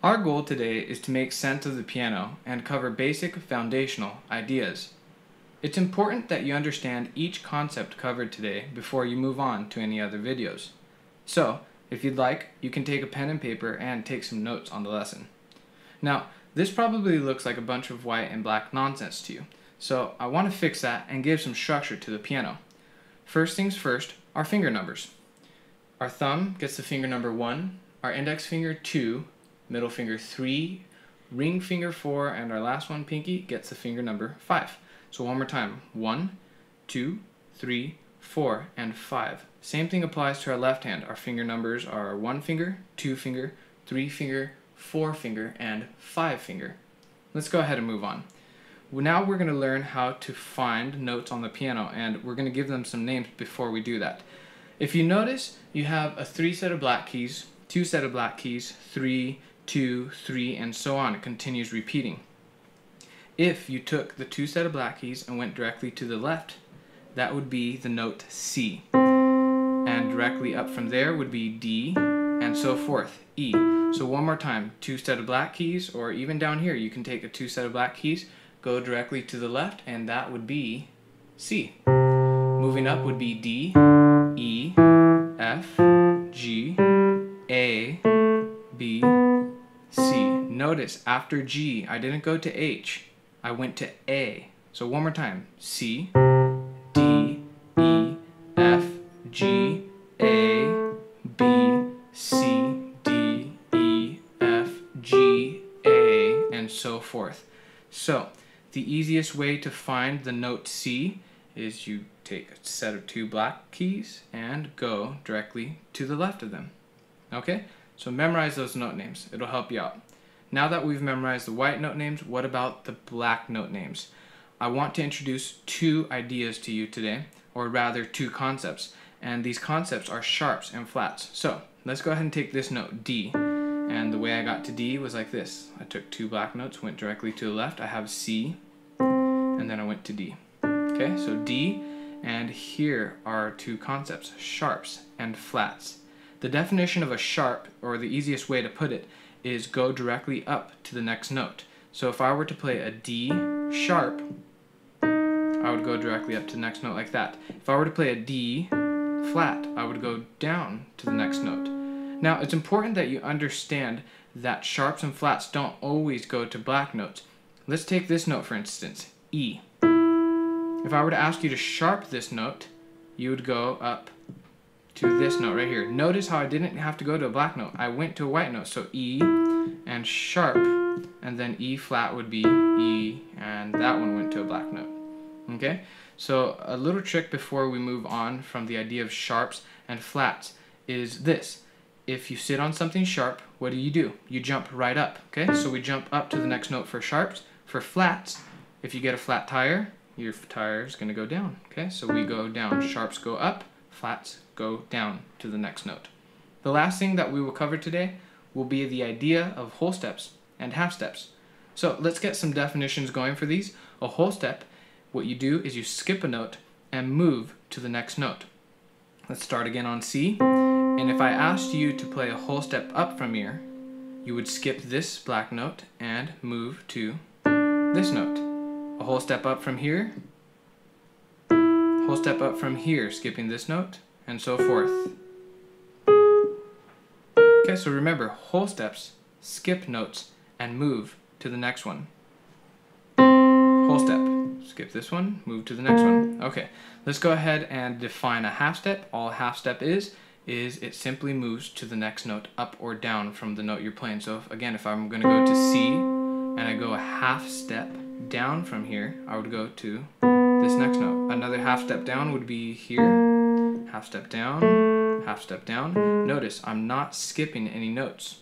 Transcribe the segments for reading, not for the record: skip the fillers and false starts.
Our goal today is to make sense of the piano and cover basic foundational ideas. It's important that you understand each concept covered today before you move on to any other videos. So, if you'd like, you can take a pen and paper and take some notes on the lesson. Now, this probably looks like a bunch of white and black nonsense to you, so I want to fix that and give some structure to the piano. First things first, our finger numbers. Our thumb gets the finger number 1, our index finger 2, middle finger 3, ring finger 4, and our last one, pinky, gets the finger number 5. So one more time, 1, 2, 3, 4, and 5. Same thing applies to our left hand. Our finger numbers are 1 finger, 2 finger, 3 finger, 4 finger, and 5 finger. Let's go ahead and move on. Now we're going to learn how to find notes on the piano, and we're going to give them some names before we do that. If you notice, you have a 3 set of black keys, 2 set of black keys, 3, 2, 3, and so on. It continues repeating. If you took the 2 set of black keys and went directly to the left, that would be the note C. And directly up from there would be D, and so forth, E. So one more time, 2 set of black keys, or even down here, you can take a 2 set of black keys, go directly to the left, and that would be C. Moving up would be D, E, F, G, A, B, C. Notice after G, I didn't go to H, I went to A. So one more time, C, D, E, F, G, A, B, C, D, E, F, G, A, and so forth. So the easiest way to find the note C is you take a set of 2 black keys and go directly to the left of them. Okay? So memorize those note names. It'll help you out. Now that we've memorized the white note names, what about the black note names? I want to introduce 2 ideas to you today, or rather 2 concepts. And these concepts are sharps and flats. So let's go ahead and take this note, D. And the way I got to D was like this. I took 2 black notes, went directly to the left. I have C, and then I went to D. Okay, so D, and here are 2 concepts, sharps and flats. The definition of a sharp, or the easiest way to put it, is go directly up to the next note. So if I were to play a D sharp, I would go directly up to the next note like that. If I were to play a D flat, I would go down to the next note. Now, it's important that you understand that sharps and flats don't always go to black notes. Let's take this note for instance, E. If I were to ask you to sharp this note, you would go up to this note right here. Notice how I didn't have to go to a black note. I went to a white note, so E and sharp, and then E flat would be E, and that one went to a black note. Okay? So a little trick before we move on from the idea of sharps and flats is this. If you sit on something sharp, what do? You jump right up, okay? So we jump up to the next note for sharps. For flats, if you get a flat tire, your tire is going to go down, okay? So we go down. Sharps go up, flats go down to the next note. The last thing that we will cover today will be the idea of whole steps and half steps. So let's get some definitions going for these. A whole step, what you do is you skip a note and move to the next note. Let's start again on C. And if I asked you to play a whole step up from here, you would skip this black note and move to this note. A whole step up from here, whole step up from here, skipping this note, and so forth. Okay, so remember, whole steps, skip notes, and move to the next one. Whole step, skip this one, move to the next one. Okay, let's go ahead and define a half step. All a half step is it simply moves to the next note up or down from the note you're playing. So if I'm going to go to C and I go a half step down from here, I would go to this next note. Another half step down would be here. Half step down, half step down. Notice I'm not skipping any notes.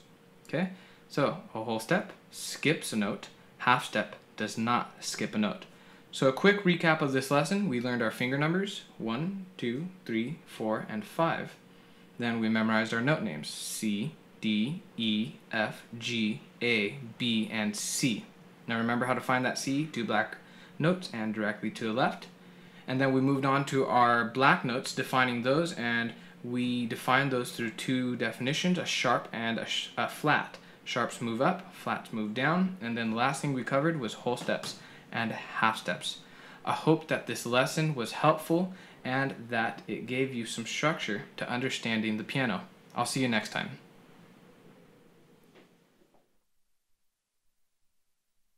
Okay? So a whole step skips a note. Half step does not skip a note. So a quick recap of this lesson. We learned our finger numbers, 1, 2, 3, 4, and 5. Then we memorized our note names, C, D, E, F, G, A, B, and C. Now remember how to find that C, 2 black notes and directly to the left. And then we moved on to our black notes, defining those, and we defined those through 2 definitions, a sharp and a flat. Sharps move up, flats move down, and then the last thing we covered was whole steps and half steps. I hope that this lesson was helpful and that it gave you some structure to understanding the piano. I'll see you next time.